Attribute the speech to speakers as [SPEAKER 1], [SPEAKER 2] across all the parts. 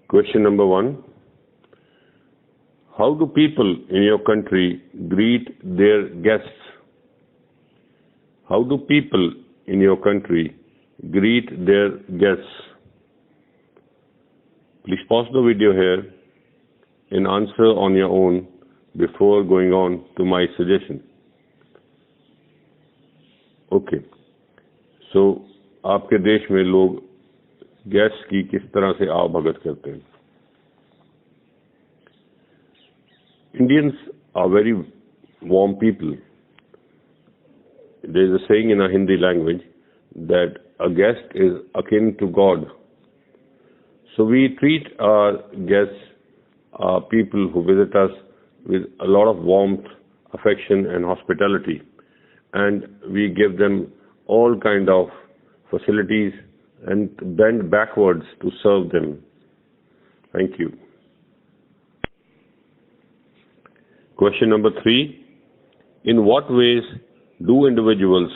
[SPEAKER 1] Question number 1. How do people in your country greet their guests? How do people in your country greet their guests? Please pause the video here and answer on your own before going on to my suggestion. Okay. So, आपके देश में लोग guest की किस तरह से आवभगत करते हैं? Indians are very warm people. There is a saying in our Hindi language that a guest is akin to God. So we treat our guests, our people who visit us, with a lot of warmth, affection and hospitality. And we give them all kind of facilities and bend backwards to serve them. Thank you. Question number 3. In what ways do individuals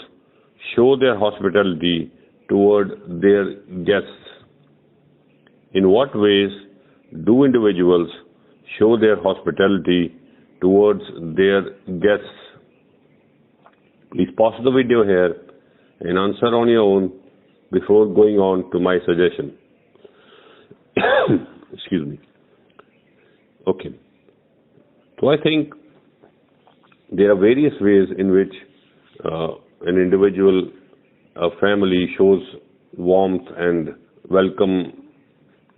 [SPEAKER 1] show their hospitality toward their guests? In what ways do individuals show their hospitality towards their guests? Please pause the video here and answer on your own before going on to my suggestion. Excuse me. Okay. So I think there are various ways in which an individual, a family shows warmth and welcome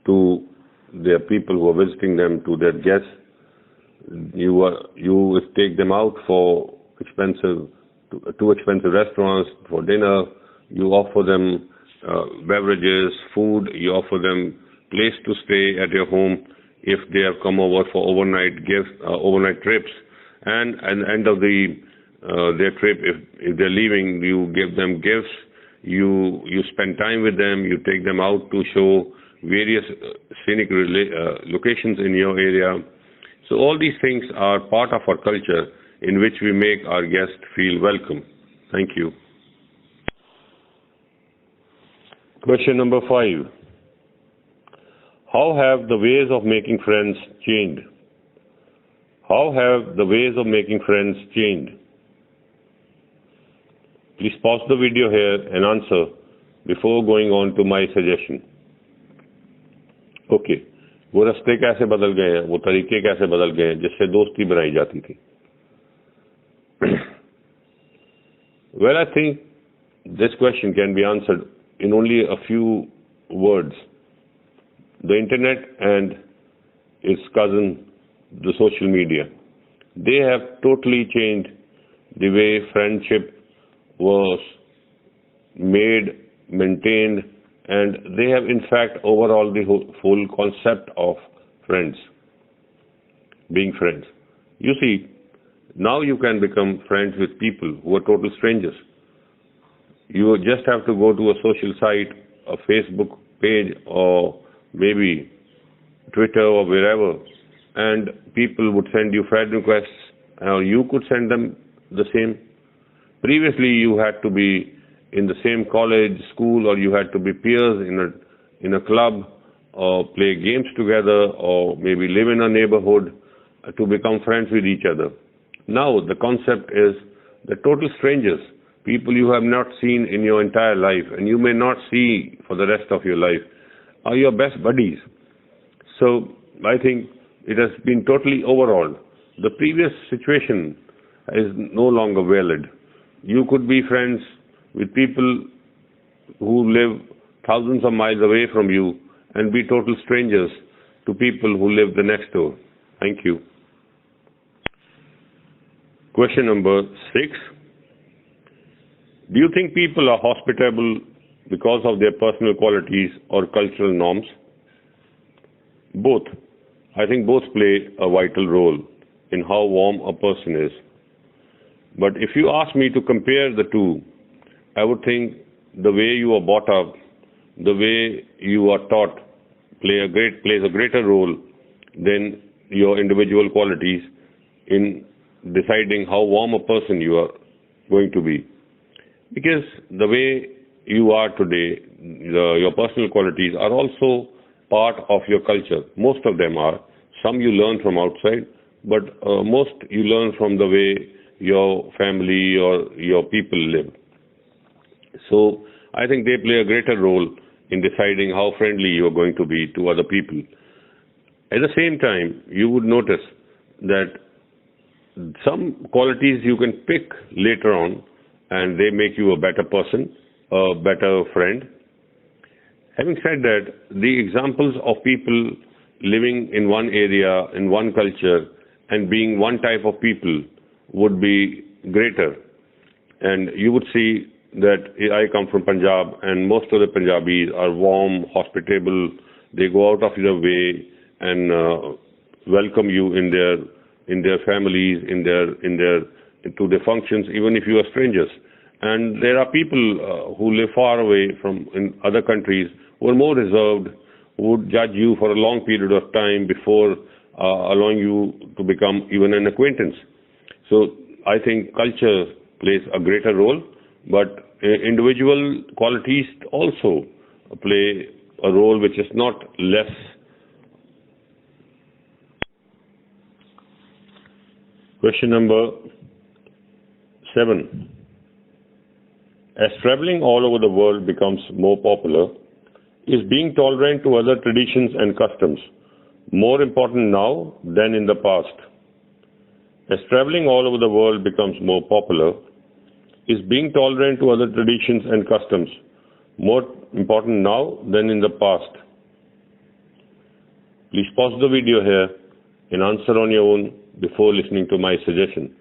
[SPEAKER 1] to their people who are visiting them, to their guests. You take them out for two expensive restaurants for dinner. You offer them beverages, food. You offer them place to stay at your home if they have come over for overnight trips. And at the end of their trip, if they're leaving, you give them gifts. You spend time with them. You take them out to show various scenic locations in your area. So all these things are part of our culture in which we make our guests feel welcome. Thank you. Question number 5. How have the ways of making friends changed? How have the ways of making friends changed? Please pause the video here and answer before going on to my suggestion. Okay. वो रास्ते कैसे बदल गए हैं, वो तरीके कैसे बदल गए हैं जिससे दोस्ती बनाई जाती थी? Well, I think this question can be answered in only a few words. The internet and its cousin, the social media, they have totally changed the way friendship was made, maintained, and they have in fact overall the whole concept of friends, being friends. You see, now you can become friends with people who are total strangers. You just have to go to a social site, a Facebook page, or maybe Twitter or wherever, and people would send you friend requests, or you could send them the same. Previously, you had to be in the same college, school, or you had to be peers in a club, or play games together, or maybe live in a neighborhood to become friends with each other. Now, the concept is the total strangers, people you have not seen in your entire life, and you may not see for the rest of your life, are your best buddies. So, I think it has been totally overhauled. The previous situation is no longer valid. You could be friends with people who live thousands of miles away from you and be total strangers to people who live the next door. Thank you. Question number 6. Do you think people are hospitable because of their personal qualities or cultural norms? Both. I think both play a vital role in how warm a person is. But if you ask me to compare the two, I would think the way you are brought up, the way you are taught plays a greater role than your individual qualities in deciding how warm a person you are going to be. Because the way you are today, your personal qualities are also part of your culture. Most of them are. Some you learn from outside, but most you learn from the way your family or your people live. So I think they play a greater role in deciding how friendly you are going to be to other people. At the same time, you would notice that some qualities you can pick later on and they make you a better person, a better friend. Having said that, the examples of people living in one area, in one culture, and being one type of people would be greater. And you would see that I come from Punjab, and most of the Punjabis are warm, hospitable. They go out of their way and welcome you in their families, to their functions, even if you are strangers. And there are people who live far away from in other countries who are more reserved, who would judge you for a long period of time before allowing you to become even an acquaintance. So I think culture plays a greater role, but individual qualities also play a role which is not less. Question number 7. As traveling all over the world becomes more popular, is being tolerant to other traditions and customs more important now than in the past? As traveling all over the world becomes more popular, is being tolerant to other traditions and customs more important now than in the past? Please pause the video here and answer on your own before listening to my suggestion.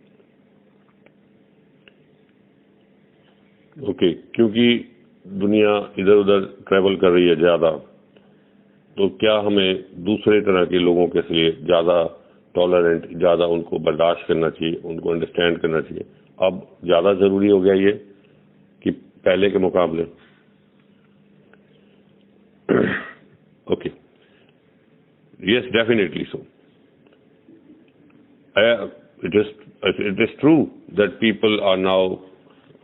[SPEAKER 1] Okay, क्योंकि दुनिया इधर उधर travel कर रही है ज़्यादा, तो क्या हमें दूसरे तरह के लोगों के लिए ज़्यादा टॉलरेंट, ज़्यादा उनको बर्दाश्त करना चाहिए, उनको अंडरस्टैंड करना चाहिए? अब ज़्यादा ज़रूरी हो गया ये कि पहले के मुकाबले? Okay, yes, definitely so. It is true that people are now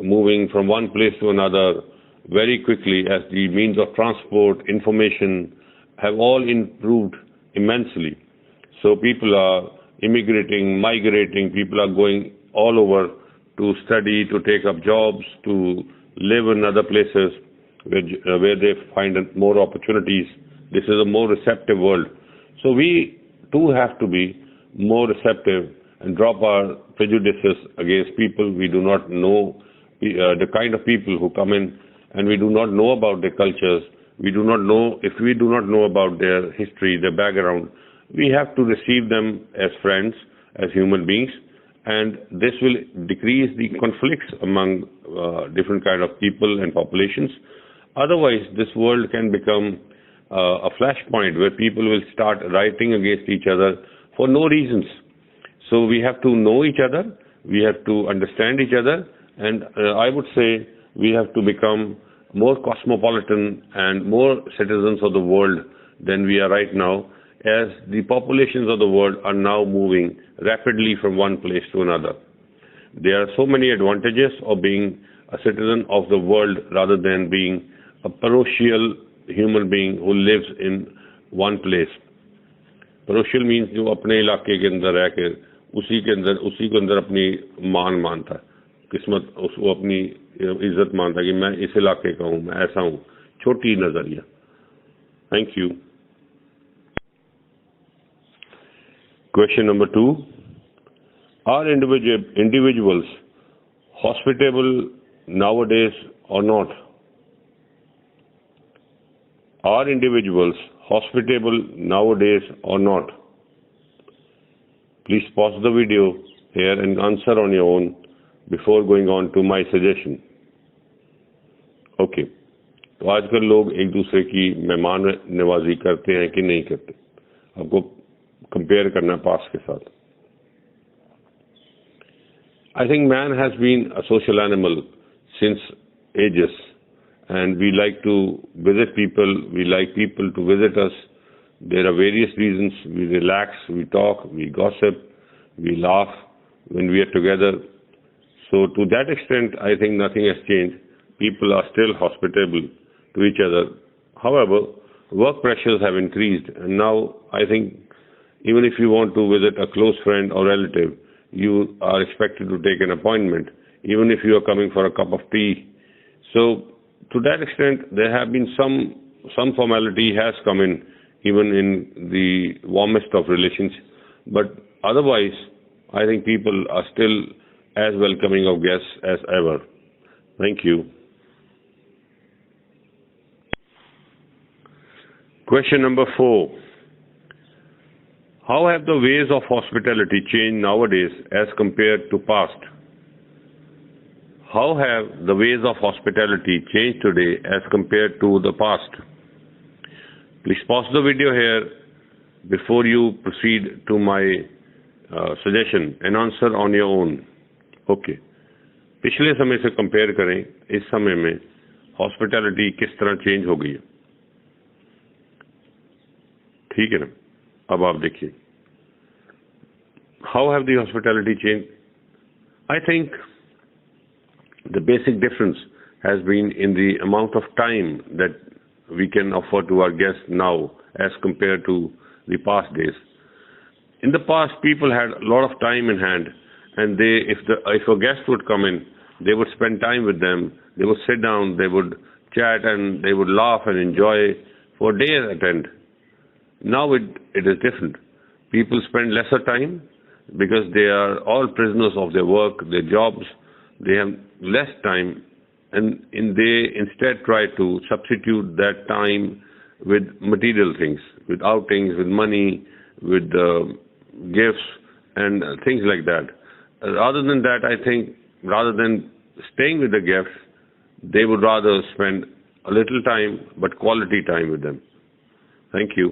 [SPEAKER 1] moving from one place to another very quickly as the means of transport, information have all improved immensely. So people are immigrating, migrating, people are going all over to study, to take up jobs, to live in other places where they find more opportunities. This is a more receptive world. So we too have to be more receptive and drop our prejudices against people we do not know, the kind of people who come in and we do not know about their cultures. We do not know, if we do not know about their history, their background, we have to receive them as friends, as human beings, and this will decrease the conflicts among different kind of people and populations. Otherwise, this world can become a flashpoint where people will start rioting against each other for no reasons. So we have to know each other, we have to understand each other, and I would say we have to become more cosmopolitan and more citizens of the world than we are right now, as the populations of the world are now moving rapidly from one place to another. There are so many advantages of being a citizen of the world rather than being a parochial human being who lives in one place. Parochial means जो अपने इलाके के अंदर रह के उसी के अंदर अपनी मान मानता है, किस्मत उसको अपनी इज्जत मानता है कि मैं इस इलाके का हूँ, मैं ऐसा हूँ. छोटी नजरिया. Thank you. Question number 2. Are individuals hospitable nowadays or not? Are individuals hospitable nowadays or not? Please pause the video here and answer on your own before going on to my suggestion. Okay. तो आजकल लोग एक दूसरे की मेहमान नवाजी करते हैं कि नहीं करते? आपको कंपेयर करना पास के साथ. I think man has been a social animal since ages, and we like to visit people, we like people to visit us. There are various reasons. We relax, we talk, we gossip, we laugh when we are together. So to that extent, I think nothing has changed. People are still hospitable to each other. However, work pressures have increased, and now I think even if you want to visit a close friend or relative, you are expected to take an appointment, even if you are coming for a cup of tea. So to that extent, there have been some formality has come in, even in the warmest of relations. But otherwise, I think people are still as welcoming of guests as ever. Thank you. Question number 4. How have the ways of hospitality changed nowadays as compared to past? How have the ways of hospitality changed today as compared to the past? Please pause the video here before you proceed to my suggestion and answer on your own. Okay. पिछले समय से compare करें, इस समय में hospitality किस तरह change हो गई है. ठीक है ना. अब आप देखिए, how have the hospitality changed? I think the basic difference has been in the amount of time that we can offer to our guests now as compared to the past days. In the past, people had a lot of time in hand, and if a guest would come in, they would spend time with them, they would sit down, they would chat, and they would laugh and enjoy for days at end. Now it is different. People spend lesser time because they are all prisoners of their work, their jobs. They have less time, and they instead try to substitute that time with material things, with outings, with money, with gifts and things like that. Rather than that, I think, rather than staying with the guests, they would rather spend a little time but quality time with them. Thank you.